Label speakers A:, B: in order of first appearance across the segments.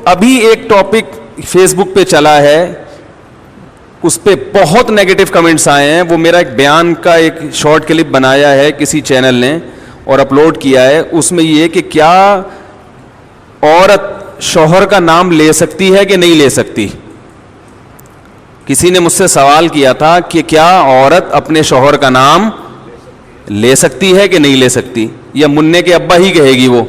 A: ابھی ایک topic face بک پہ چلا ہے, اس پہ بہت نیگیٹو کمنٹس آئے ہیں. وہ میرا ایک بیان کا ایک شارٹ کلپ بنایا ہے کسی چینل نے اور اپلوڈ کیا ہے. اس میں یہ کہ کیا عورت شوہر کا نام لے سکتی ہے کہ نہیں لے سکتی. کسی نے مجھ سے سوال کیا تھا کہ کیا عورت اپنے شوہر کا نام لے سکتی ہے کہ نہیں لے سکتی, یا منع کے ابا ہی کہے گی وہ.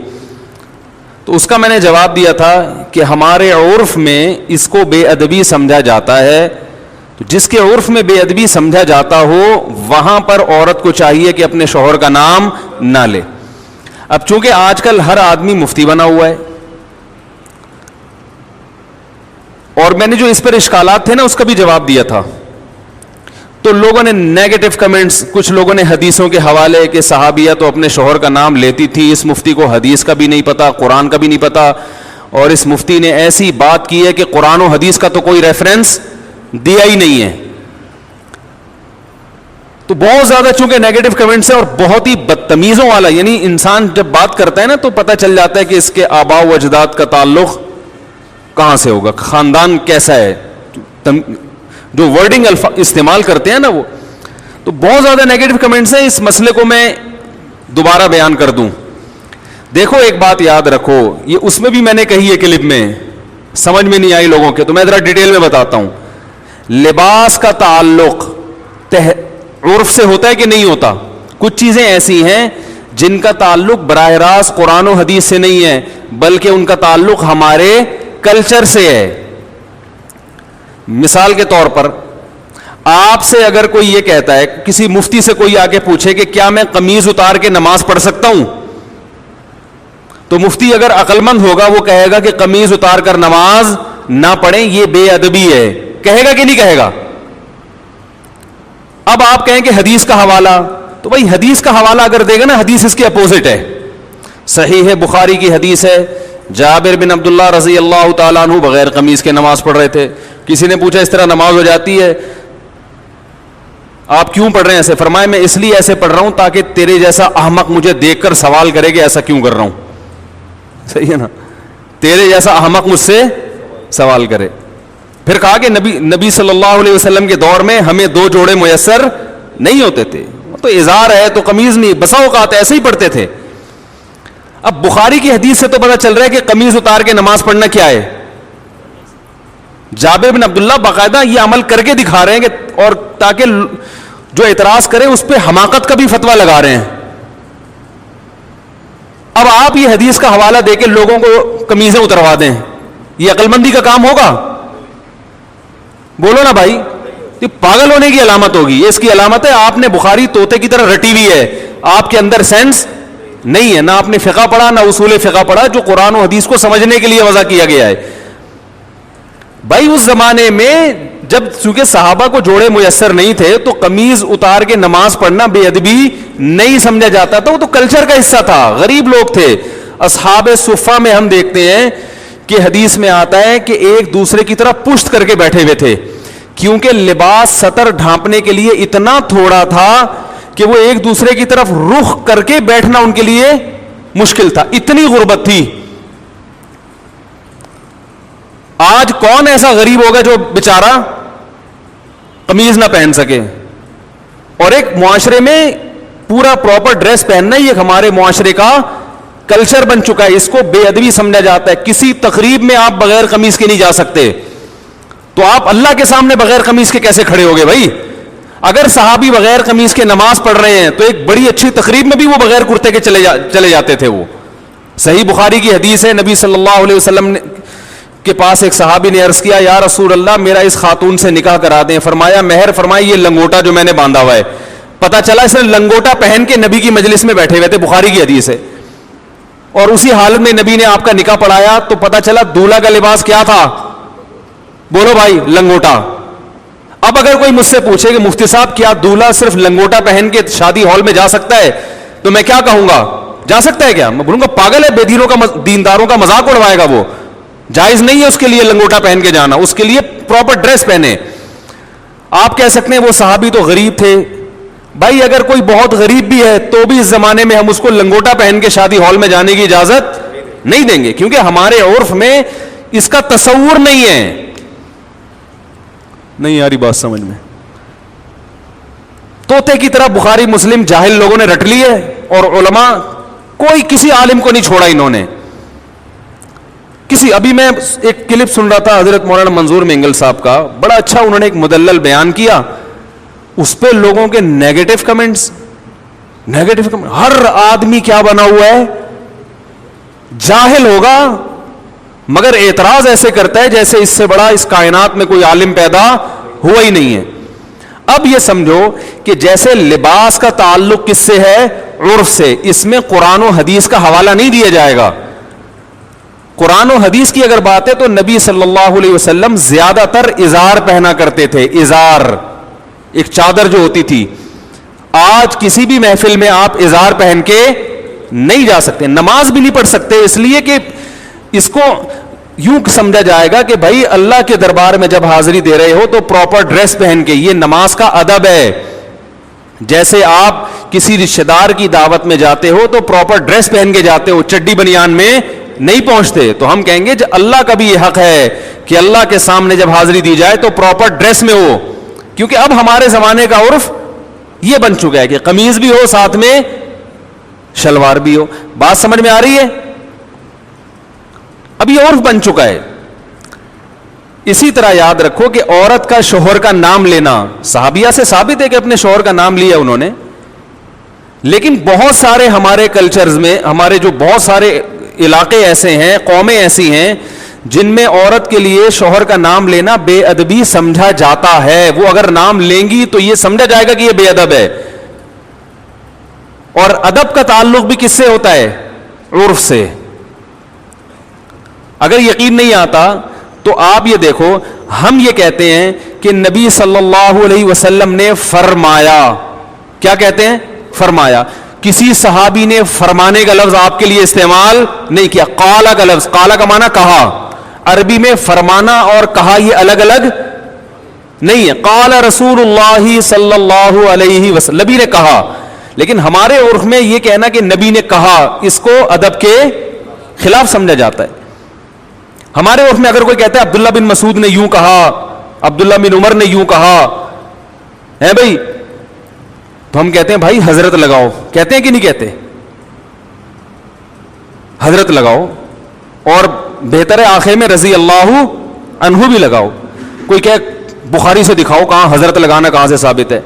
A: تو اس کا میں نے جواب دیا تھا کہ ہمارے عرف میں اس کو بے ادبی سمجھا جاتا ہے. تو جس کے عرف میں بے ادبی سمجھا جاتا ہو وہاں پر عورت کو چاہیے کہ اپنے شوہر کا نام نہ لے. اب چونکہ آج کل ہر آدمی مفتی بنا ہوا ہے, اور میں نے جو اس پر اشکالات تھے نا اس کا بھی جواب دیا تھا, تو لوگوں نے نیگیٹو کمنٹس, کچھ لوگوں نے حدیثوں کے حوالے کہ صحابیہ تو اپنے شوہر کا نام لیتی تھی, اس مفتی کو حدیث کا بھی نہیں پتا, قرآن کا بھی نہیں پتا, اور اس مفتی نے ایسی بات کی ہے کہ قرآن و حدیث کا تو کوئی ریفرنس دیا ہی نہیں ہے. تو بہت زیادہ چونکہ نیگیٹو کمنٹس ہیں اور بہت ہی بدتمیزوں والا, یعنی انسان جب بات کرتا ہے نا تو پتہ چل جاتا ہے کہ اس کے آباء و اجداد کا تعلق کہاں سے ہوگا, خاندان کیسا ہے, جو ورڈنگ استعمال کرتے ہیں نا وہ. تو بہت زیادہ نیگیٹو کمنٹس ہیں. اس مسئلے کو میں دوبارہ بیان کر دوں. دیکھو ایک بات یاد رکھو, یہ اس میں بھی میں نے کہی ہے کلپ میں, سمجھ میں نہیں آئی لوگوں کے, تو میں ذرا ڈیٹیل میں بتاتا ہوں. لباس کا تعلق عرف سے ہوتا ہے کہ نہیں ہوتا. کچھ چیزیں ایسی ہیں جن کا تعلق براہ راست قرآن و حدیث سے نہیں ہے, بلکہ ان کا تعلق ہمارے کلچر سے ہے. مثال کے طور پر آپ سے اگر کوئی یہ کہتا ہے, کسی مفتی سے کوئی آ کے پوچھے کہ کیا میں قمیض اتار کے نماز پڑھ سکتا ہوں, تو مفتی اگر عقل مند ہوگا وہ کہے گا کہ قمیض اتار کر نماز نہ پڑھیں, یہ بے ادبی ہے. کہے گا کہ نہیں کہے گا؟ اب آپ کہیں کہ حدیث کا حوالہ, تو بھائی حدیث کا حوالہ اگر دے گا نا, حدیث اس کے اپوزٹ ہے. صحیح ہے, بخاری کی حدیث ہے, جابر بن عبداللہ رضی اللہ تعالیٰ عنہ بغیر قمیض کے نماز پڑھ رہے تھے. کسی نے پوچھا اس طرح نماز ہو جاتی ہے, آپ کیوں پڑھ رہے ہیں ایسے؟ فرمایا میں اس لیے ایسے پڑھ رہا ہوں تاکہ تیرے جیسا احمق مجھے دیکھ کر سوال کرے کہ ایسا کیوں کر رہا ہوں. صحیح ہے نا, تیرے جیسا احمق مجھ سے سوال کرے. پھر کہا کہ نبی صلی اللہ علیہ وسلم کے دور میں ہمیں 2 جوڑے میسر نہیں ہوتے تھے, تو ازار ہے تو قمیض نہیں, بسا اوقات ایسے ہی پڑھتے تھے. اب بخاری کی حدیث سے تو پتہ چل رہا ہے کہ قمیض اتار کے نماز پڑھنا کیا ہے. جابر بن عبداللہ باقاعدہ یہ عمل کر کے دکھا رہے ہیں کہ, اور تاکہ جو اعتراض کرے اس پہ حماقت کا بھی فتویٰ لگا رہے ہیں. اب آپ یہ حدیث کا حوالہ دے کے لوگوں کو قمیضیں اتروا دیں, یہ عقل مندی کا کام ہوگا؟ بولو نا بھائی, یہ پاگل ہونے کی علامت ہوگی. یہ اس کی علامت ہے آپ نے بخاری طوطے کی طرح رٹی ہوئی ہے, آپ کے اندر سینس نہیں ہے, نہ آپ نے فقہ پڑھا نہ اصول فقہ پڑھا جو قرآن و حدیث کو سمجھنے کے لیے وضع کیا گیا ہے. بھائی اس زمانے میں جب چونکہ صحابہ کو جوڑے میسر نہیں تھے تو قمیض اتار کے نماز پڑھنا بے ادبی نہیں سمجھا جاتا تھا, وہ تو کلچر کا حصہ تھا. غریب لوگ تھے. اصحاب صفہ میں ہم دیکھتے ہیں کہ حدیث میں آتا ہے کہ ایک دوسرے کی طرف پشت کر کے بیٹھے ہوئے تھے, کیونکہ لباس سطر ڈھانپنے کے لیے اتنا تھوڑا تھا کہ وہ ایک دوسرے کی طرف رخ کر کے بیٹھنا ان کے لیے مشکل تھا, اتنی غربت تھی. آج کون ایسا غریب ہوگا جو بیچارہ قمیض نہ پہن سکے؟ اور ایک معاشرے میں پورا پراپر ڈریس پہننا ہی ایک ہمارے معاشرے کا کلچر بن چکا ہے. اس کو بے ادبی سمجھا جاتا ہے. کسی تقریب میں آپ بغیر قمیض کے نہیں جا سکتے, تو آپ اللہ کے سامنے بغیر قمیض کے کیسے کھڑے ہوگے بھائی؟ اگر صحابی بغیر قمیض کے نماز پڑھ رہے ہیں تو ایک بڑی اچھی تقریب میں بھی وہ بغیر کرتے کے چلے جاتے تھے. وہ صحیح بخاری کی حدیث ہے, نبی صلی اللہ علیہ وسلم کے پاس ایک صحابی نے عرض کیا, یا رسول اللہ میرا اس خاتون سے نکاح کرا دیں. فرمایا مہر فرمائی یہ لنگوٹا جو میں نے باندھا ہوا ہے. پتا چلا اس نے لنگوٹا پہن کے نبی کی مجلس میں بیٹھے ہوئے تھے, بخاری کی حدیث ہے, اور اسی حالت میں نبی نے آپ کا نکاح پڑھایا تو پتا چلا دولہا کا لباس کیا تھا؟ بولو بھائی, لنگوٹا. اب اگر کوئی مجھ سے پوچھے کہ مفتی صاحب کیا دولہا صرف لنگوٹا پہن کے شادی ہال میں جا سکتا ہے, تو میں کیا کہوں گا؟ جا سکتا ہے کیا؟ میں بولوں گا پاگل ہے, بے دینوں کا دینداروں کا مذاق اڑوائے گا. وہ جائز نہیں ہے اس کے لیے لنگوٹا پہن کے جانا, اس کے لیے پراپر ڈریس پہنے. آپ کہہ سکتے ہیں وہ صحابی تو غریب تھے. بھائی اگر کوئی بہت غریب بھی ہے تو بھی اس زمانے میں ہم اس کو لنگوٹا پہن کے شادی ہال میں جانے کی اجازت نہیں دیں گے, کیونکہ ہمارے عرف میں اس کا تصور نہیں ہے. نہیں یاری بات سمجھ میں؟ طوطے کی طرح بخاری مسلم جاہل لوگوں نے رٹ لی ہے, اور علماء کوئی کسی عالم کو نہیں چھوڑا انہوں نے. ابھی میں ایک کلپ سن رہا تھا حضرت مولانا منظور مینگل صاحب کا, بڑا اچھا انہوں نے ایک مدلل بیان کیا, اس پہ لوگوں کے نیگیٹو کمنٹس. ہر آدمی کیا بنا ہوا ہے, جاہل ہوگا, مگر اعتراض ایسے کرتا ہے جیسے اس سے بڑا اس کائنات میں کوئی عالم پیدا ہوا ہی نہیں ہے. اب یہ سمجھو کہ جیسے لباس کا تعلق کس سے ہے, عرف سے, اس میں قرآن و حدیث کا حوالہ نہیں دیا جائے گا. قرآن و حدیث کی اگر بات ہے تو نبی صلی اللہ علیہ وسلم زیادہ تر ازار پہنا کرتے تھے. ازار ایک چادر جو ہوتی تھی. آج کسی بھی محفل میں آپ ازار پہن کے نہیں جا سکتے, نماز بھی نہیں پڑھ سکتے, اس لیے کہ اس کو یوں سمجھا جائے گا کہ بھائی اللہ کے دربار میں جب حاضری دے رہے ہو تو پراپر ڈریس پہن کے, یہ نماز کا ادب ہے. جیسے آپ کسی رشتہ دار کی دعوت میں جاتے ہو تو پراپر ڈریس پہن کے جاتے ہو, چڈی بنیان میں نہیں پہنچتے. تو ہم کہیں گے اللہ کا بھی یہ حق ہے کہ اللہ کے سامنے جب حاضری دی جائے تو پراپر ڈریس میں ہو, کیونکہ اب ہمارے زمانے کا عرف یہ بن چکا ہے کہ قمیض بھی ہو ساتھ میں شلوار بھی ہو. بات سمجھ میں آ رہی ہے؟ اب یہ عرف بن چکا ہے. اسی طرح یاد رکھو کہ عورت کا شوہر کا نام لینا صحابیہ سے ثابت ہے کہ اپنے شوہر کا نام لیا انہوں نے, لیکن بہت سارے ہمارے کلچرز میں, ہمارے جو بہت سارے علاقے ایسے ہیں, قومیں ایسی ہیں جن میں عورت کے لیے شوہر کا نام لینا بے ادبی سمجھا جاتا ہے. وہ اگر نام لیں گی تو یہ سمجھا جائے گا کہ یہ بے ادب ہے. اور ادب کا تعلق بھی کس سے ہوتا ہے؟ عرف سے. اگر یقین نہیں آتا تو آپ یہ دیکھو, ہم یہ کہتے ہیں کہ نبی صلی اللہ علیہ وسلم نے فرمایا. کیا کہتے ہیں؟ فرمایا. کسی صحابی نے فرمانے کا لفظ آپ کے لیے استعمال نہیں کیا. قالا کا لفظ, قالا کا معنی کہا. عربی میں فرمانا اور کہا یہ الگ الگ نہیں ہے. قال رسول اللہ صلی اللہ علیہ وسلم, نبی نے کہا. لیکن ہمارے عرف میں یہ کہنا کہ نبی نے کہا, اس کو ادب کے خلاف سمجھا جاتا ہے. ہمارے عرف میں اگر کوئی کہتا ہے عبداللہ بن مسعود نے یوں کہا, عبداللہ بن عمر نے یوں کہا ہے بھائی, تو ہم کہتے ہیں بھائی حضرت لگاؤ. کہتے ہیں کہ نہیں کہتے؟ حضرت لگاؤ, اور بہتر ہے آخر میں رضی اللہ عنہ بھی لگاؤ. کوئی کہ بخاری سے دکھاؤ کہاں حضرت لگانا کہاں سے ثابت ہے.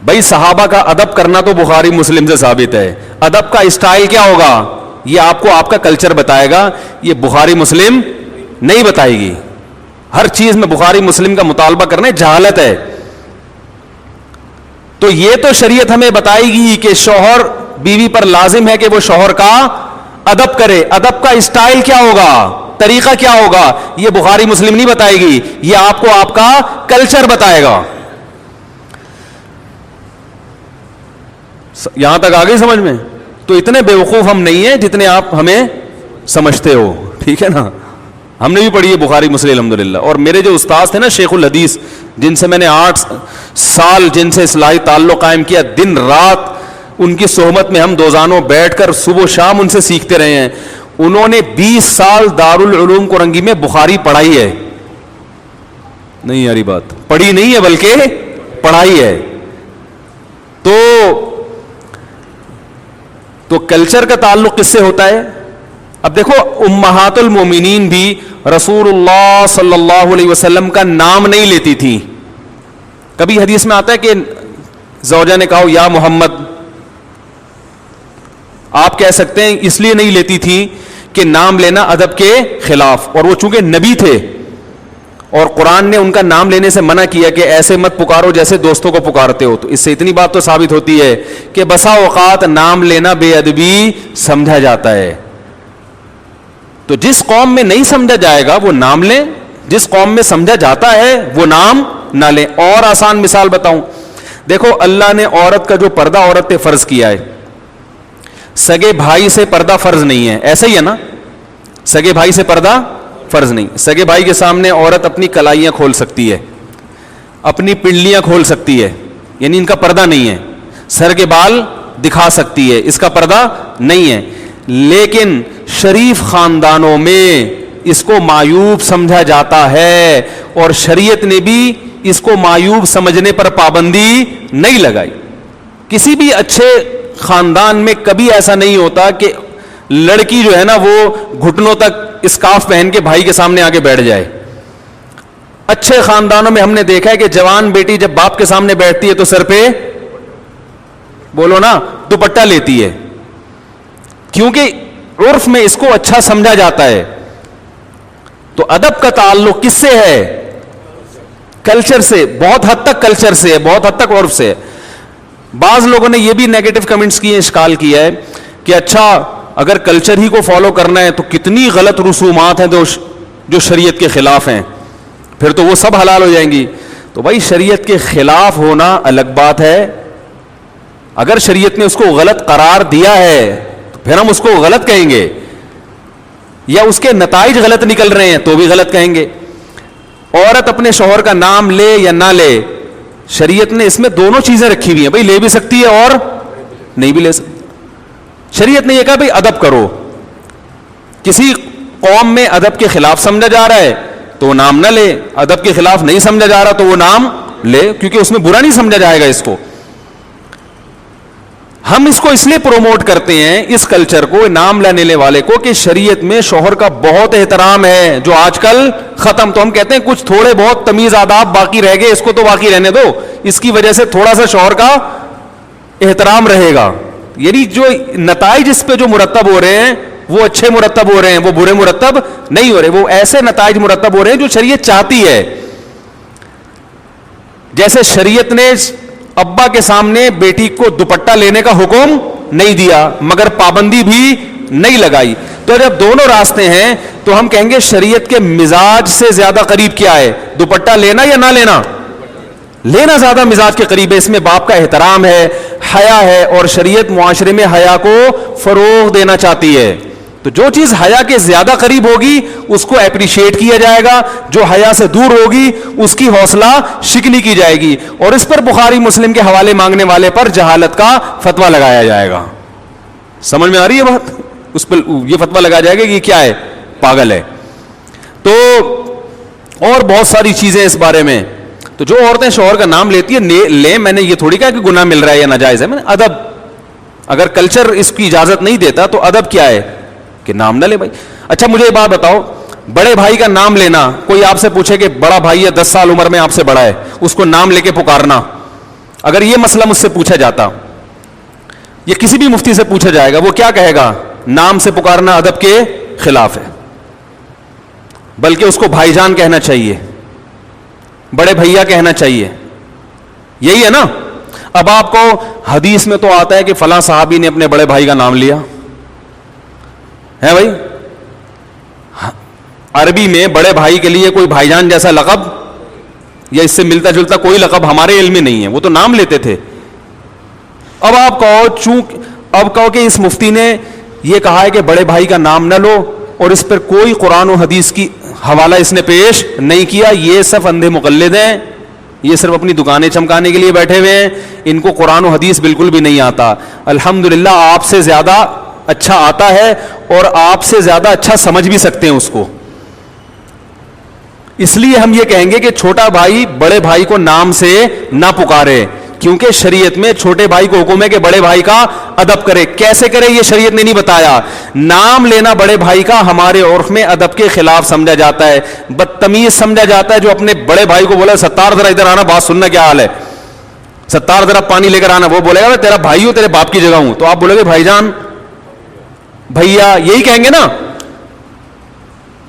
A: بھائی صحابہ کا ادب کرنا تو بخاری مسلم سے ثابت ہے. ادب کا اسٹائل کیا ہوگا یہ آپ کو آپ کا کلچر بتائے گا, یہ بخاری مسلم نہیں بتائے گی. ہر چیز میں بخاری مسلم کا مطالبہ کرنا جہالت ہے. تو یہ تو شریعت ہمیں بتائے گی کہ شوہر بیوی پر لازم ہے کہ وہ شوہر کا ادب کرے. ادب کا اسٹائل کیا ہوگا, طریقہ کیا ہوگا, یہ بخاری مسلم نہیں بتائے گی, یہ آپ کو آپ کا کلچر بتائے گا. یہاں تک آ گئی سمجھ میں؟ تو اتنے بیوقوف ہم نہیں ہیں جتنے آپ ہمیں سمجھتے ہو, ٹھیک ہے نا. ہم نے بھی پڑھی ہے بخاری مسلم الحمدللہ. اور میرے جو استاذ تھے نا شیخ الحدیث, جن سے میں نے 8 سال جن سے اصلاحی تعلق قائم کیا, دن رات ان کی صحبت میں ہم دوزانوں بیٹھ کر صبح و شام ان سے سیکھتے رہے ہیں. انہوں نے 20 سال دارالعلوم کورنگی میں بخاری پڑھائی ہے. نہیں یاری بات, پڑھی نہیں ہے بلکہ پڑھائی ہے. تو کلچر کا تعلق کس سے ہوتا ہے؟ اب دیکھو امہات المومنین بھی رسول اللہ صلی اللہ علیہ وسلم کا نام نہیں لیتی تھی. کبھی حدیث میں آتا ہے کہ زوجہ نے کہا یا محمد, آپ کہہ سکتے ہیں اس لیے نہیں لیتی تھی کہ نام لینا ادب کے خلاف, اور وہ چونکہ نبی تھے اور قرآن نے ان کا نام لینے سے منع کیا کہ ایسے مت پکارو جیسے دوستوں کو پکارتے ہو. تو اس سے اتنی بات تو ثابت ہوتی ہے کہ بسا اوقات نام لینا بے ادبی سمجھا جاتا ہے. تو جس قوم میں نہیں سمجھا جائے گا وہ نام لیں, جس قوم میں سمجھا جاتا ہے وہ نام نہ لیں. اور آسان مثال بتاؤں, دیکھو اللہ نے عورت کا جو پردہ عورت پہ فرض کیا ہے, سگے بھائی سے پردہ فرض نہیں ہے, ایسا ہی ہے نا. سگے بھائی سے پردہ فرض نہیں. سگے بھائی کے سامنے عورت اپنی کلائیاں کھول سکتی ہے, اپنی پنڈلیاں کھول سکتی ہے, یعنی ان کا پردہ نہیں ہے. سر کے بال دکھا سکتی ہے, اس کا پردہ نہیں ہے. لیکن شریف خاندانوں میں اس کو معیوب سمجھا جاتا ہے, اور شریعت نے بھی اس کو معیوب سمجھنے پر پابندی نہیں لگائی. کسی بھی اچھے خاندان میں کبھی ایسا نہیں ہوتا کہ لڑکی جو ہے نا وہ گھٹنوں تک اسکارف پہن کے بھائی کے سامنے آگے بیٹھ جائے. اچھے خاندانوں میں ہم نے دیکھا ہے کہ جوان بیٹی جب باپ کے سامنے بیٹھتی ہے تو سر پہ, بولو نا, دوپٹہ لیتی ہے, کیونکہ عرف میں اس کو اچھا سمجھا جاتا ہے. تو ادب کا تعلق کس سے ہے؟ کلچر سے, بہت حد تک کلچر سے ہے, بہت حد تک عرف سے ہے. بعض لوگوں نے یہ بھی نیگیٹو کمنٹس کیے, اشکال کیا ہے کہ اچھا اگر کلچر ہی کو فالو کرنا ہے تو کتنی غلط رسومات ہیں جو شریعت کے خلاف ہیں, پھر تو وہ سب حلال ہو جائیں گی. تو بھائی شریعت کے خلاف ہونا الگ بات ہے, اگر شریعت نے اس کو غلط قرار دیا ہے تو پھر ہم اس کو غلط کہیں گے, یا اس کے نتائج غلط نکل رہے ہیں تو بھی غلط کہیں گے. عورت اپنے شوہر کا نام لے یا نہ لے, شریعت نے اس میں دونوں چیزیں رکھی ہوئی ہیں, بھائی لے بھی سکتی ہے اور نہیں بھی لے سکتی. شریعت نے یہ کہا بھائی ادب کرو, کسی قوم میں ادب کے خلاف سمجھا جا رہا ہے تو وہ نام نہ لے, ادب کے خلاف نہیں سمجھا جا رہا تو وہ نام لے, کیونکہ اس میں برا نہیں سمجھا جائے گا اس کو. ہم اس کو اس لیے پروموٹ کرتے ہیں اس کلچر کو, نام لینے والے کو, کہ شریعت میں شوہر کا بہت احترام ہے جو آج کل ختم. تو ہم کہتے ہیں کچھ تھوڑے بہت تمیز آداب باقی رہ گئے, اس کو تو باقی رہنے دو, اس کی وجہ سے تھوڑا سا شوہر کا احترام رہے گا. یعنی جو نتائج اس پہ جو مرتب ہو رہے ہیں وہ اچھے مرتب ہو رہے ہیں, وہ برے مرتب نہیں ہو رہے, وہ ایسے نتائج مرتب ہو رہے ہیں جو شریعت چاہتی ہے. جیسے شریعت نے ابا کے سامنے بیٹی کو دوپٹہ لینے کا حکم نہیں دیا مگر پابندی بھی نہیں لگائی. تو جب دونوں راستے ہیں تو ہم کہیں گے شریعت کے مزاج سے زیادہ قریب کیا ہے, دوپٹہ لینا یا نہ لینا؟ لینا زیادہ مزاج کے قریب ہے. اس میں باپ کا احترام ہے, حیا ہے, اور شریعت معاشرے میں حیا کو فروغ دینا چاہتی ہے. تو جو چیز حیا کے زیادہ قریب ہوگی اس کو اپریشیٹ کیا جائے گا, جو حیا سے دور ہوگی اس کی حوصلہ شکنی کی جائے گی, اور اس پر بخاری مسلم کے حوالے مانگنے والے پر جہالت کا فتویٰ لگایا جائے گا. سمجھ میں آ رہی ہے بات؟ اس پر یہ فتویٰ لگایا جائے گا کہ یہ کیا ہے, پاگل ہے. تو اور بہت ساری چیزیں اس بارے میں. تو جو عورتیں شوہر کا نام لیتی ہیں لیں, میں نے یہ تھوڑی کہا کہ گناہ مل رہا ہے یا ناجائز ہے, میں نے ادب, اگر کلچر اس کی اجازت نہیں دیتا تو ادب کیا ہے کہ نام نہ لے بھائی. اچھا مجھے یہ بات بتاؤ, بڑے بھائی کا نام لینا, کوئی آپ سے پوچھے کہ بڑا بھائی ہے 10 سال عمر میں آپ سے بڑا ہے, اس کو نام لے کے پکارنا, اگر یہ مسئلہ مجھ سے پوچھا جاتا, یہ کسی بھی مفتی سے پوچھا جائے گا, وہ کیا کہے گا؟ نام سے پکارنا ادب کے خلاف ہے, بلکہ اس کو بھائی جان کہنا چاہیے, بڑے بھیا کہنا چاہیے. یہی ہے نا. اب آپ کو حدیث میں تو آتا ہے کہ فلاں صحابی نے اپنے بڑے بھائی کا نام لیا ہے بھائی. عربی میں بڑے بھائی کے لیے کوئی بھائی جان جیسا لقب یا اس سے ملتا جلتا کوئی لقب ہمارے علم میں نہیں ہے, وہ تو نام لیتے تھے. اب آپ کہو کہ اس مفتی نے یہ کہا ہے کہ بڑے بھائی کا نام نہ لو, اور اس پر کوئی قرآن و حدیث کی حوالہ اس نے پیش نہیں کیا. یہ صرف اندھے مقلد ہیں, یہ صرف اپنی دکانیں چمکانے کے لیے بیٹھے ہوئے ہیں, ان کو قرآن و حدیث بالکل بھی نہیں آتا. الحمدللہ آپ سے زیادہ اچھا آتا ہے, اور آپ سے زیادہ اچھا سمجھ بھی سکتے ہیں اس کو. اس لیے ہم یہ کہیں گے کہ چھوٹا بھائی بڑے بھائی کو نام سے نہ پکارے, کیونکہ شریعت میں چھوٹے بھائی کو حکم ہے کہ بڑے بھائی کا ادب کرے. کیسے کرے یہ شریعت نے نہیں بتایا. نام لینا بڑے بھائی کا ہمارے عرف میں ادب کے خلاف سمجھا جاتا ہے, بدتمیز سمجھا جاتا ہے. جو اپنے بڑے بھائی کو بولا ستار ذرا ادھر آنا, بات سننا کیا حال ہے, ستار ذرا پانی لے کر آنا, وہ بولے گا میں تیرا بھائی ہوں, تیرے باپ کی جگہ ہوں, تو آپ بولے گے بھائی جان, بھیا, یہی کہیں گے نا.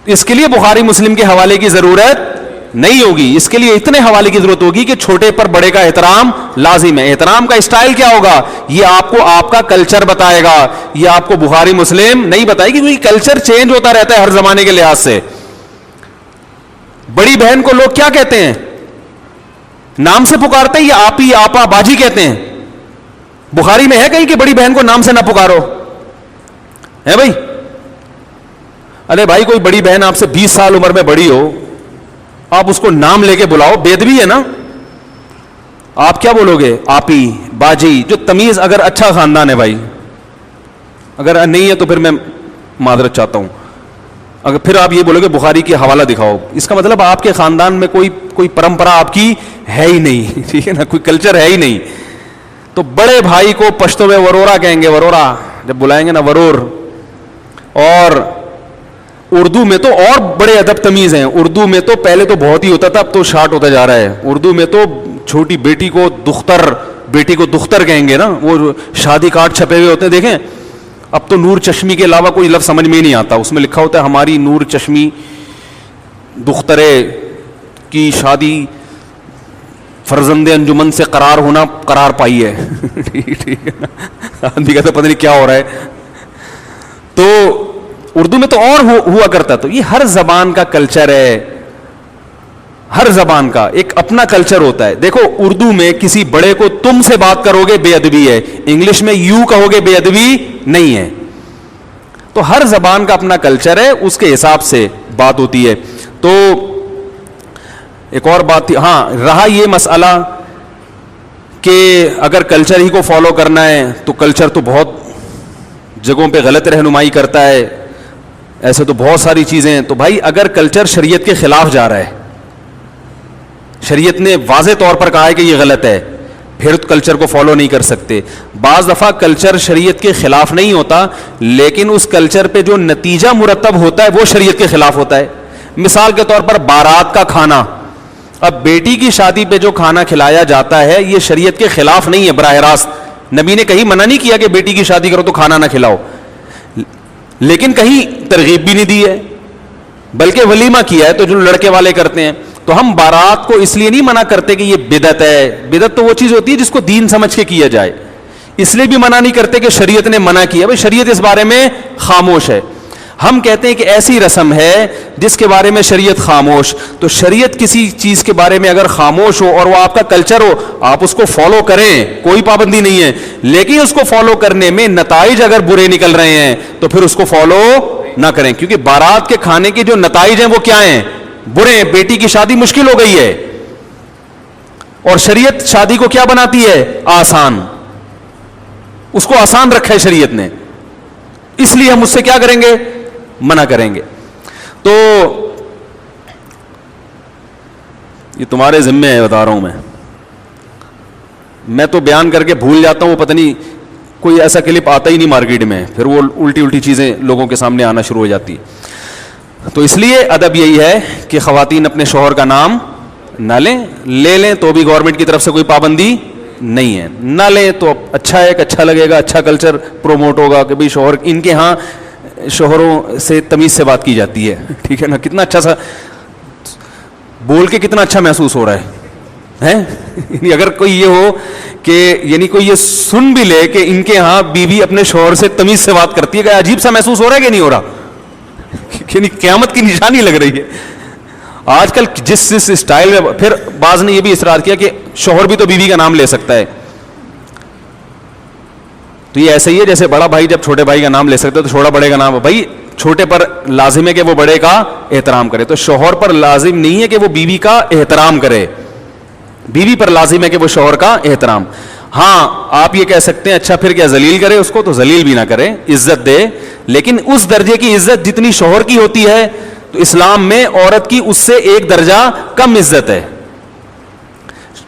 A: اس کے لیے بخاری مسلم کے حوالے کی ضرورت نہیں ہوگی, اس کے لیے اتنے حوالے کی ضرورت ہوگی کہ چھوٹے پر بڑے کا احترام لازم ہے. احترام کا اسٹائل کیا ہوگا یہ آپ کو آپ کا کلچر بتائے گا, یہ آپ کو بخاری مسلم نہیں بتائے گی, کیونکہ کلچر چینج ہوتا رہتا ہے ہر زمانے کے لحاظ سے. بڑی بہن کو لوگ کیا کہتے ہیں, نام سے پکارتے ہیں یا آپی آپا باجی کہتے ہیں؟ بخاری میں ہے کہیں کہ بڑی بہن کو نام سے نہ پکارو ہے بھائی؟ ارے بھائی کوئی بڑی بہن آپ سے 20 سال عمر میں بڑی ہو, آپ اس کو نام لے کے بلاؤ, بے ادبی ہے نا. آپ کیا بولو گے؟ آپی, باجی, جو تمیز. اگر اچھا خاندان ہے بھائی, اگر نہیں ہے تو پھر میں معذرت چاہتا ہوں. اگر پھر آپ یہ بولو گے بخاری کی حوالہ دکھاؤ, اس کا مطلب آپ کے خاندان میں کوئی پرمپرا آپ کی ہے ہی نہیں, ٹھیک ہے نا, کوئی کلچر ہے ہی نہیں. تو بڑے بھائی کو پشتو میں ورورا کہیں گے, ورورا جب بلائیں گے نا ورور. اور اردو میں تو اور بڑے ادب تمیز ہیں. اردو میں تو پہلے تو بہت ہی ہوتا تھا, اب تو شارٹ ہوتا جا رہا ہے. اردو میں تو چھوٹی بیٹی کو دختر, بیٹی کو دختر کہیں گے نا, وہ شادی کارڈ چھپے ہوئے ہوتے ہیں دیکھیں. اب تو نور چشمی کے علاوہ کوئی لفظ سمجھ میں ہی نہیں آتا, اس میں لکھا ہوتا ہے ہماری نور چشمی دخترے کی شادی فرزند انجمن سے قرار پائی ہے. ٹھیک ہے نا, آدمی کہتا پتہ نہیں کیا ہو رہا ہے. تو اردو میں تو اور ہوا کرتا. تو یہ ہر زبان کا کلچر ہے, ہر زبان کا ایک اپنا کلچر ہوتا ہے. دیکھو اردو میں کسی بڑے کو تم سے بات کرو گے بے ادبی ہے, انگلش میں یو کہو گے بے ادبی نہیں ہے. تو ہر زبان کا اپنا کلچر ہے, اس کے حساب سے بات ہوتی ہے. تو ایک اور بات تھی, ہاں رہا یہ مسئلہ کہ اگر کلچر ہی کو فالو کرنا ہے تو کلچر تو بہت جگہوں پہ غلط رہنمائی کرتا ہے, ایسے تو بہت ساری چیزیں ہیں. تو بھائی اگر کلچر شریعت کے خلاف جا رہا ہے, شریعت نے واضح طور پر کہا ہے کہ یہ غلط ہے, پھر کلچر کو فالو نہیں کر سکتے. بعض دفعہ کلچر شریعت کے خلاف نہیں ہوتا, لیکن اس کلچر پہ جو نتیجہ مرتب ہوتا ہے وہ شریعت کے خلاف ہوتا ہے. مثال کے طور پر بارات کا کھانا, اب بیٹی کی شادی پہ جو کھانا کھلایا جاتا ہے یہ شریعت کے خلاف نہیں ہے براہ راست. نبی نے کہیں منع نہیں کیا کہ بیٹی کی شادی کرو تو کھانا نہ کھلاؤ, لیکن کہیں ترغیب بھی نہیں دی ہے, بلکہ ولیمہ کیا ہے تو جو لڑکے والے کرتے ہیں. تو ہم بارات کو اس لیے نہیں منع کرتے کہ یہ بدعت ہے, بدعت تو وہ چیز ہوتی ہے جس کو دین سمجھ کے کیا جائے, اس لیے بھی منع نہیں کرتے کہ شریعت نے منع کیا. بھائی شریعت اس بارے میں خاموش ہے. ہم کہتے ہیں کہ ایسی رسم ہے جس کے بارے میں شریعت خاموش. تو شریعت کسی چیز کے بارے میں اگر خاموش ہو اور وہ آپ کا کلچر ہو, آپ اس کو فالو کریں, کوئی پابندی نہیں ہے, لیکن اس کو فالو کرنے میں نتائج اگر برے نکل رہے ہیں تو پھر اس کو فالو نہ کریں. کیونکہ بارات کے کھانے کے جو نتائج ہیں وہ کیا ہیں, برے ہیں. بیٹی کی شادی مشکل ہو گئی ہے, اور شریعت شادی کو کیا بناتی ہے, آسان. اس کو آسان رکھا ہے شریعت نے, اس لیے ہم اس سے کیا کریں گے, منع کریں گے. تو یہ تمہارے ذمے ہے, بتا رہا ہوں میں تو بیان کر کے بھول جاتا ہوں, وہ پتہ نہیں کوئی ایسا کلپ آتا ہی نہیں مارکیٹ میں, پھر وہ الٹی چیزیں لوگوں کے سامنے آنا شروع ہو جاتی. تو اس لیے ادب یہی ہے کہ خواتین اپنے شوہر کا نام نہ لیں, لے لیں تو بھی گورنمنٹ کی طرف سے کوئی پابندی نہیں ہے, نہ لیں تو اچھا ہے, کہ اچھا لگے گا, اچھا کلچر پروموٹ ہوگا کہ بھئی شوہر, ان کے ہاں شوہروں سے تمیز سے بات کی جاتی ہے, ٹھیک ہے نا. کتنا اچھا سا بول کے کتنا اچھا محسوس ہو رہا ہے. اگر کوئی یہ ہو کہ یعنی کوئی یہ سن بھی لے کہ ان کے ہاں بیوی اپنے شوہر سے تمیز سے بات کرتی ہے, کہ عجیب سا محسوس ہو رہا ہے کہ نہیں ہو رہا, یعنی قیامت کی نشانی لگ رہی ہے آج کل جس اسٹائل میں. پھر بعض نے یہ بھی اصرار کیا کہ شوہر بھی تو بیوی کا نام لے سکتا ہے. تو یہ ایسا ہی ہے جیسے بڑا بھائی جب چھوٹے بھائی کا نام لے سکتا ہے تو چھوٹا بڑے کا نام, بھائی چھوٹے پر لازم ہے کہ وہ بڑے کا احترام کرے, تو شوہر پر لازم نہیں ہے کہ وہ بیوی کا احترام کرے, بیوی پر لازم ہے کہ وہ شوہر کا احترام. ہاں آپ یہ کہہ سکتے ہیں اچھا پھر کیا ذلیل کرے اس کو, تو ذلیل بھی نہ کرے, عزت دے, لیکن اس درجے کی عزت جتنی شوہر کی ہوتی ہے, تو اسلام میں عورت کی اس سے ایک درجہ کم عزت ہے.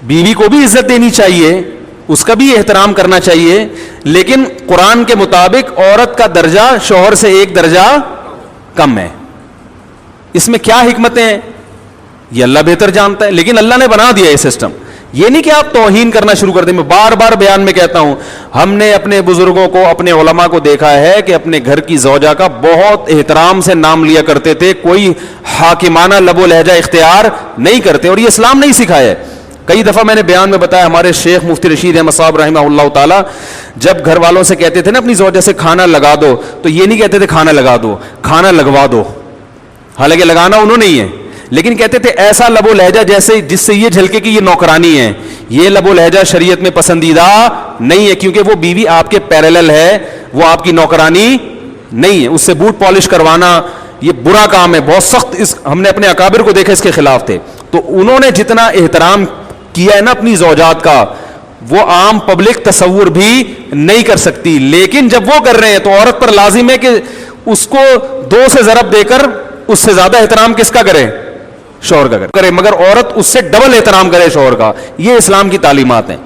A: بیوی کو بھی عزت دینی چاہیے, اس کا بھی احترام کرنا چاہیے, لیکن قرآن کے مطابق عورت کا درجہ شوہر سے ایک درجہ کم ہے. اس میں کیا حکمتیں ہیں یہ اللہ بہتر جانتا ہے, لیکن اللہ نے بنا دیا یہ سسٹم. یہ نہیں کہ آپ توہین کرنا شروع کر دیں. میں بار بار بیان میں کہتا ہوں, ہم نے اپنے بزرگوں کو, اپنے علماء کو دیکھا ہے کہ اپنے گھر کی زوجہ کا بہت احترام سے نام لیا کرتے تھے, کوئی حاکمانہ لب و لہجہ اختیار نہیں کرتے, اور یہ اسلام نہیں سکھایا ہے. کئی دفعہ میں نے بیان میں بتایا, ہمارے شیخ مفتی رشید احمد صاحب رحمہ اللہ تعالی جب گھر والوں سے کہتے تھے نا اپنی زوجہ سے کھانا لگا دو, تو یہ نہیں کہتے تھے کھانا لگا دو, کھانا لگوا دو. حالانکہ لگانا انہوں نے ہی ہے, لیکن کہتے تھے ایسا لب و لہجہ جیسے جس سے یہ جھلکے کہ یہ نوکرانی ہے. یہ لب و لہجہ شریعت میں پسندیدہ نہیں ہے, کیونکہ وہ بیوی آپ کے پیرالل ہے, وہ آپ کی نوکرانی نہیں ہے. اس سے بوٹ پالش کروانا یہ برا کام ہے, بہت سخت. ہم نے اپنے اکابر کو دیکھا اس کے خلاف تھے. تو انہوں نے جتنا احترام کیا ہے نا اپنی زوجات کا, وہ عام پبلک تصور بھی نہیں کر سکتی. لیکن جب وہ کر رہے ہیں تو عورت پر لازم ہے کہ اس کو 2 سے ضرب دے کر اس سے زیادہ احترام کس کا کرے؟ شوہر کا کرے، مگر عورت اس سے ڈبل احترام کرے شوہر کا. یہ اسلام کی تعلیمات ہیں.